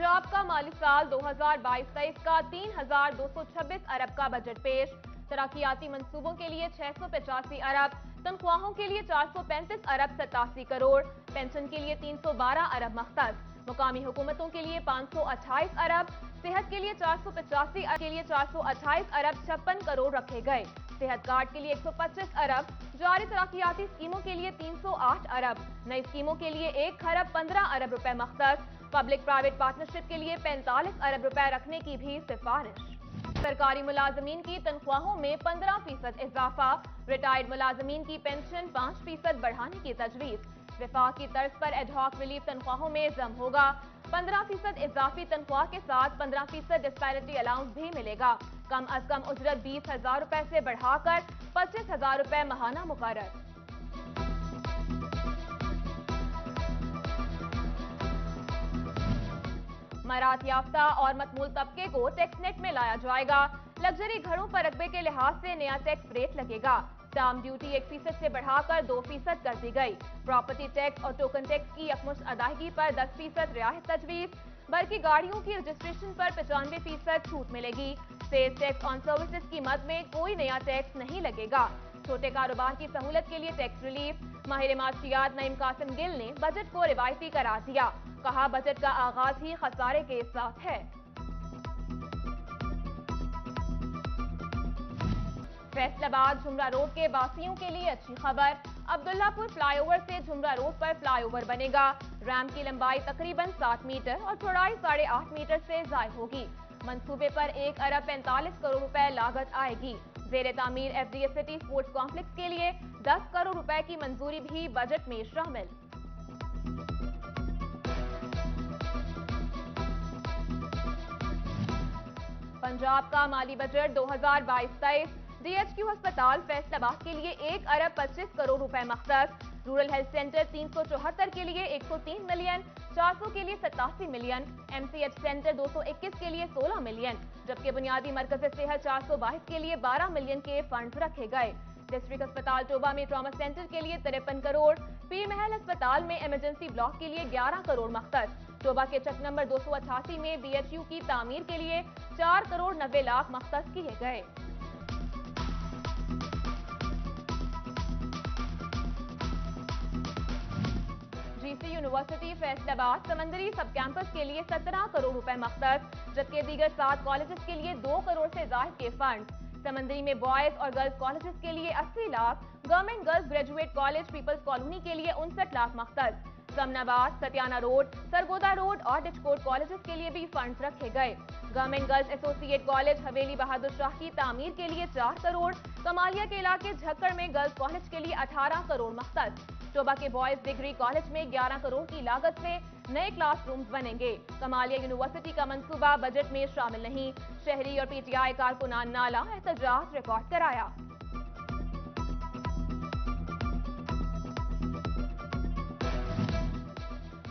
पंजाब का माली साल 2022-23 का 3,226 अरब का बजट पेश। तरक्याती मंसूबों के लिए 685 अरब, तनख्वाहों के लिए 435 अरब 87 करोड़, पेंशन के लिए 312 अरब मख्तस, मुकामी हुकूमतों के लिए 528 अरब, सेहत के लिए 428 अरब 56 करोड़ रखे गए। सेहत कार्ड के लिए 125 अरब, जारी तरक्याती स्कीमों के लिए 308 अरब, नई स्कीमों के लिए 1 खरब 15 अरब रुपए मख्तस, पब्लिक प्राइवेट पार्टनरशिप के लिए 45 अरब रुपए रखने की भी सिफारिश। सरकारी मुलाजमीन की तनख्वाहों में 15% इजाफा, रिटायर्ड मुलाजमीन की पेंशन 5% बढ़ाने की तजवीज। विफाक की तर्ज पर एडहॉक रिलीफ तनख्वाहों में जम होगा। 15% इजाफी तनख्वाह के साथ 15% डिस्पैरिटी अलाउंस भी मिलेगा। कम अज कम उजरत 20,000 रुपए से बढ़ाकर 25,000 रुपए माहाना मुकर्रर। मरात याफ्ता और मतमूल तबके को टैक्स नेट में लाया जाएगा। लग्जरी घरों पर रकबे के लिहाज से नया टैक्स रेट लगेगा। स्टाम्प ड्यूटी 1% से बढ़ाकर 2% कर दी गई। प्रॉपर्टी टैक्स और टोकन टैक्स की यकमुश्त अदायगी पर 10% रियायत तजवीज। बल्कि गाड़ियों की रजिस्ट्रेशन पर 95% छूट मिलेगी। सेल्स टैक्स ऑन सर्विसेज की मद में कोई नया टैक्स नहीं लगेगा। छोटे कारोबार की सहूलत के लिए टैक्स रिलीफ। माहिर माशियात नईम कासिम गिल ने बजट को रिवायती करार दिया। कहा, बजट का आगाज ही खसारे के साथ है। फैसलाबाद झुमरा रोड के बासियों के लिए अच्छी खबर। अब्दुल्लापुर फ्लाईओवर से झुमरा रोड पर फ्लाईओवर बनेगा। रैम्प की लंबाई तकरीबन 7 मीटर और चौड़ाई 8.5 मीटर से जायद होगी। मंसूबे पर 1 अरब 45 करोड़ रुपए लागत आएगी। जेर तामीर FDS सिटी स्पोर्ट्स कॉम्प्लेक्स के लिए 10 करोड़ रुपए की मंजूरी भी बजट में शामिल। पंजाब का माली बजट 2022-23 DHQ अस्पताल फैसलाबाद के लिए 1 अरब 25 करोड़ रुपए मख्तस। रूरल हेल्थ सेंटर 374 के लिए 103 मिलियन, 400 के लिए 87 मिलियन, MCH सेंटर 221 के लिए 16 मिलियन, जबकि बुनियादी मरकज सेहत 422 के लिए 12 मिलियन के फंड रखे गए। डिस्ट्रिक्ट अस्पताल टोबा में ट्रॉमा सेंटर के लिए 53 करोड़, पीर महल अस्पताल में इमरजेंसी ब्लॉक के लिए 11 करोड़ मख्तस। टोबा के चक नंबर 288 में BHU की तामीर के लिए 4 करोड़ 90 लाख मख्तस किए गए। GC यूनिवर्सिटी फैसलाबाद समंदरी सब कैंपस के लिए 17 करोड़ रुपए मख्तस, जबकि दीगर 7 कॉलेजेस के लिए 2 करोड़ से ज्यादा के फंड। समंदरी में बॉयज और गर्ल्स कॉलेजेस के लिए 80 lakh, government girls graduate college Peoples colony के लिए 59 लाख मख्तस। समनाबाद, सतियाना रोड, सरगोदा रोड और डिचकोट कॉलेजेस के लिए भी फंड्स रखे गए। गवर्नमेंट गर्ल्स एसोसिएट कॉलेज हवेली बहादुर शाह की तामीर के लिए 4 करोड़, कमालिया के इलाके झक्कड़ में गर्ल्स कॉलेज के लिए 18 करोड़ मख्तस। टोबा के बॉयज डिग्री कॉलेज में 11 करोड़ की लागत से नए क्लासरूम्स बनेंगे। कमालिया यूनिवर्सिटी का मंसूबा बजट में शामिल नहीं। शहरी और PTI कारकुनान नाला एहतजाज रिकॉर्ड कराया।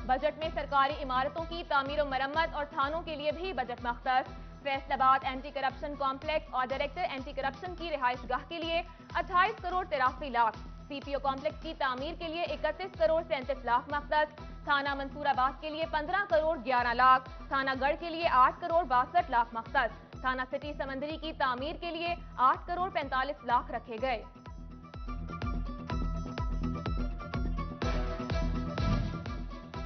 बजट में सरकारी इमारतों की तामीर और मरम्मत और थानों के लिए भी बजट मख्तस। फैसलाबाद एंटी करप्शन कॉम्प्लेक्स और डायरेक्टर एंटी करप्शन की रिहाइशगाह के लिए 28 करोड़ 83 लाख, CPO कॉम्प्लेक्स की तामीर के लिए 31 करोड़ 37 लाख मख्तस। थाना मंसूराबाद के लिए 15 करोड़ 11 लाख, थाना गढ़ के लिए 8 करोड़ 62 लाख मख्तस। थाना सिटी समंदरी की तामीर के लिए 8 करोड़ 45 लाख रखे गए।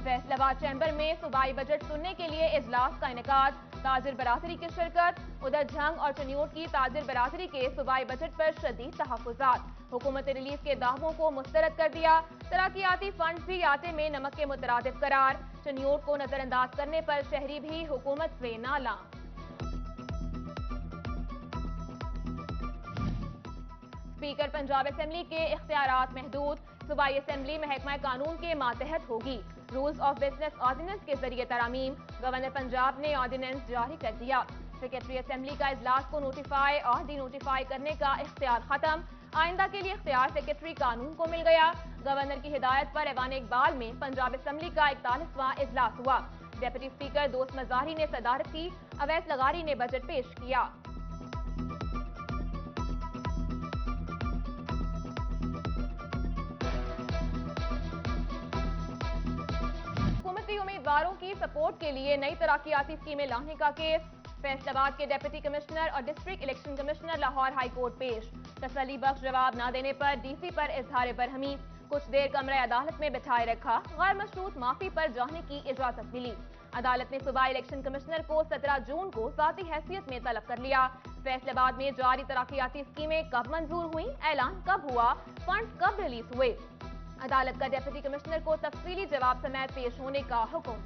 फैसलाबाद चैम्बर में सूबाई बजट सुनने के लिए इजलास का इनेकाद, ताजिर बरादरी की शिरकत। उधर झंग और चनियोट की ताजिर बरादरी के सूबाई बजट पर शदीद तहफ्फुज़ात। हुकूमत रिलीफ के दावों को मुस्तरद कर दिया। तरक्याती फंड भी आटे में नमक के मुतरादिफ करार। चनियोट को नजरअंदाज करने पर शहरी भी हुकूमत से नाला। स्पीकर पंजाब असेंबली के इख्तियारात महदूद। सूबाई असेंबली महकमा कानून के मातहत होगी। रूल्स ऑफ बिजनेस ऑर्डिनेंस के जरिए तरामीम। गवर्नर पंजाब ने ऑर्डिनेंस जारी कर दिया। सेक्रेटरी असेंबली का इजलास को नोटिफाई और डी नोटिफाई करने का इख्तियार खत्म। आइंदा के लिए इख्तियार सेक्रेटरी कानून को मिल गया। गवर्नर की हिदायत पर ऐवान इकबाल में पंजाब असेंबली का 41वां इजलास हुआ। डेप्यूटी स्पीकर दोस्त मजारी ने सदारत की। अवैस लगारी ने बजट पेश किया। امیدواروں کی سپورٹ کے لیے نئی ترقیاتی اسکیمیں لانے کا کیس، فیصل آباد کے ڈپٹی کمشنر اور district election commissioner Lahore high court پیش، تسلی بخش جواب نہ دینے پر ڈی سی پر اظہار برہمی، کچھ دیر کمرہ عدالت میں بٹھائے رکھا، غیر مشروط معافی پر جانے کی اجازت ملی۔ عدالت نے صوبائی الیکشن کمشنر کو 17 جون کو ذاتی حیثیت میں طلب کر لیا۔ فیصل آباد میں جاری ترقیاتی اسکیمیں کب منظور ہوئیں، اعلان کب ہوا، فنڈز کب ریلیز ہوئے، عدالت کا ڈپٹی کمشنر کو تفصیلی جواب سمیت پیش ہونے کا حکم۔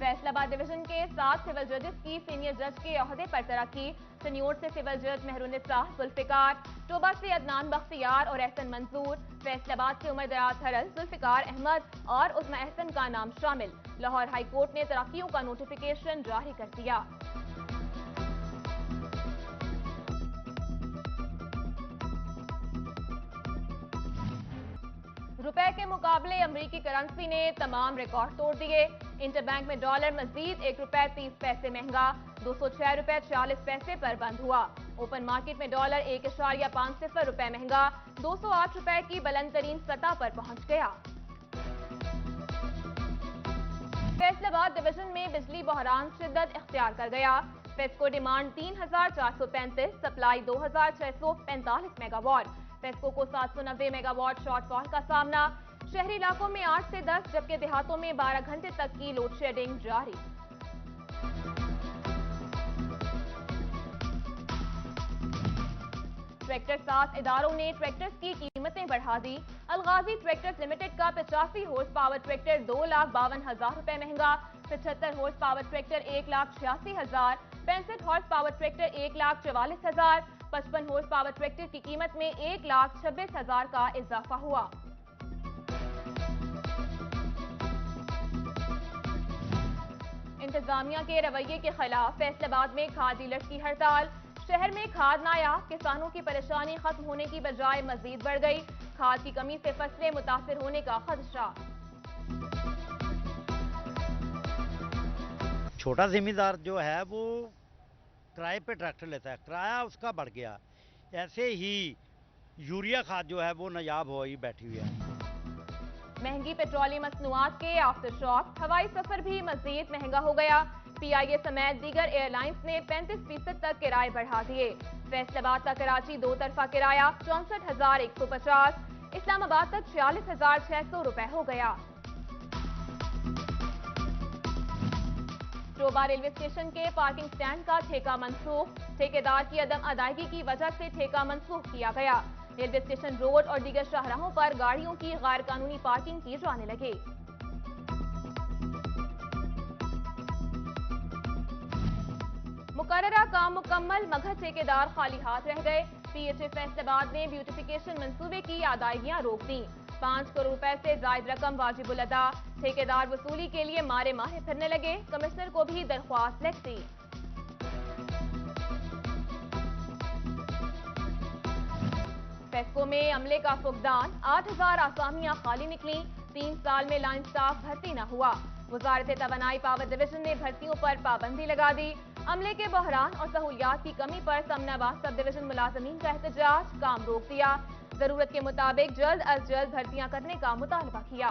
فیصل آباد ڈویژن کے 7 سول ججز کی سینئر جج کے عہدے پر ترقی، سنیوٹ سے سول جج مہرالنساء ذوالفقار، ٹوبہ سے عدنان بختیار اور احسن منصور، فیصل آباد سے عمر دراز حرل، ذوالفقار احمد اور عظمی احسن کا نام شامل۔ لاہور ہائی کورٹ نے ترقیوں کا نوٹیفیکیشن جاری کر دیا۔ روپے کے مقابلے امریکی کرنسی نے تمام ریکارڈ توڑ دیے۔ انٹر بینک میں ڈالر مزید 1 روپے 30 پیسے مہنگا، 206 روپے 46 پیسے پر بند ہوا۔ اوپن مارکیٹ میں ڈالر 1.50 روپے مہنگا، 208 روپے کی بلند ترین سطح پر پہنچ گیا۔ فیصل آباد ڈویژن میں بجلی بحران شدت اختیار کر گیا۔ FESCO demand 3435، supply 2645 mega what. FESCO کو 790 میگا واٹ شارٹ فال کا سامنا، شہری علاقوں میں 8 سے 10 جبکہ دیہاتوں میں 12 گھنٹے تک کی لوڈ شیڈنگ جاری۔ ٹریکٹر ساز اداروں نے ٹریکٹرز کی قیمتیں بڑھا دی۔ الغازی ٹریکٹرز لمیٹڈ کا 85 ہارس پاور ٹریکٹر 2,52,000 روپے مہنگا، 75 horsepower tractor 1,86,000، 65 horsepower tractor 1,44,000، 55 horsepower tractor کی قیمت میں 1,26,000 کا اضافہ ہوا۔ انتظامیہ کے رویے کے خلاف فیصل آباد میں کھاد ڈیلرز کی ہڑتال، شہر میں کھاد نایاب، کسانوں کی پریشانی ختم ہونے کی بجائے مزید بڑھ گئی، کھاد کی کمی سے فصلیں متاثر ہونے کا خدشہ۔ چھوٹا زمیندار جو ہے وہ کرائے پہ ٹریکٹر لیتا ہے، کرایہ اس کا بڑھ گیا، ایسے ہی یوریا کھاد جو ہے وہ نایاب ہوئی بیٹھی ہوئی ہے۔ مہنگی پیٹرولیمی مصنوعات کے آفٹر شاک، ہوائی سفر بھی مزید مہنگا ہو گیا، پی آئی اے سمیت دیگر ایئر لائنز نے 35% تک کرائے بڑھا دیے۔ فیصل آباد تا کراچی دو طرفہ کرایہ 64,150، اسلام آباد تک 46,600 روپے ہو گیا۔ ٹوبہ ریلوے اسٹیشن کے پارکنگ سٹینڈ کا ٹھیکہ منسوخ، ٹھیکیدار کی عدم ادائیگی کی وجہ سے ٹھیکہ منسوخ کیا گیا۔ ریلوے اسٹیشن روڈ اور دیگر شاہراہوں پر گاڑیوں کی غیر قانونی پارکنگ کی جانے لگی۔ مقررہ کام مکمل مگر ٹھیکیدار خالی ہاتھ رہ گئے، پی ایچ اے فیصل آباد نے بیوٹیفیکیشن منصوبے کی ادائیگیاں روک دیں، 5 کروڑ روپے سے زائد رقم واجب الادا، ٹھیکیدار وصولی کے لیے مارے ماہے پھرنے لگے، کمشنر کو بھی درخواست لکھ دی۔ فیسکو میں عملے کا فقدان، 8,000 آسامیاں خالی نکلیں، 3 سال میں لائن سٹاف بھرتی نہ ہوا، وزارت توانائی پاور ڈویژن نے بھرتیوں پر پابندی لگا دی، عملے کے بحران اور سہولیات کی کمی پر سمن آباد سب ڈویژن ملازمین کا احتجاج، کام روک دیا، ضرورت کے مطابق جلد از جلد بھرتیاں کرنے کا مطالبہ کیا۔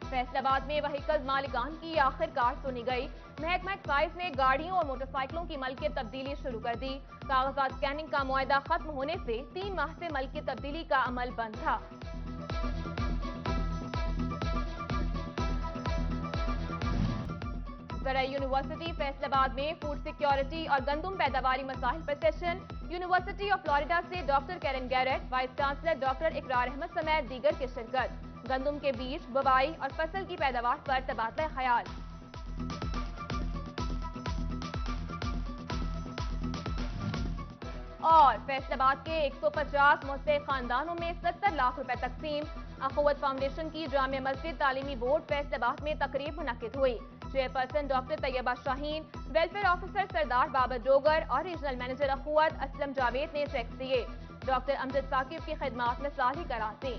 فیصل آباد میں وہیکل مالکان کی آخر کار سنی گئی، محکمہ ایکسائز نے گاڑیوں اور موٹر سائیکلوں کی ملکیت تبدیلی شروع کر دی، کاغذات اسکیننگ کا معاہدہ ختم ہونے سے 3 ماہ سے ملکیت تبدیلی کا عمل بند تھا۔ زرعی یونیورسٹی فیصل آباد میں فوڈ سیکیورٹی اور گندم پیداواری مسائل پر سیشن، یونیورسٹی آف فلوریڈا سے doctor Keran Garrett, vice chancellor doctor اقرار احمد سمیت دیگر کی شرکت، گندم کے بیج، بوائی اور فصل کی پیداوار پر تبادلہ خیال۔ اور فیصل آباد کے 150 مستحق خاندانوں میں 70 لاکھ روپے تقسیم، اخوت فاؤنڈیشن کی جامع مسجد تعلیمی بورڈ فیصل آباد میں تقریب منعقد ہوئی، چیئرپرسن ڈاکٹر طیبہ شاہین، ویلفیئر آفیسر سردار بابر ڈوگر اور ریجنل مینیجر اخوت اسلم جاوید نے چیکس دیے، ڈاکٹر امجد ثاقب کی خدمات مثالی قرار دیں۔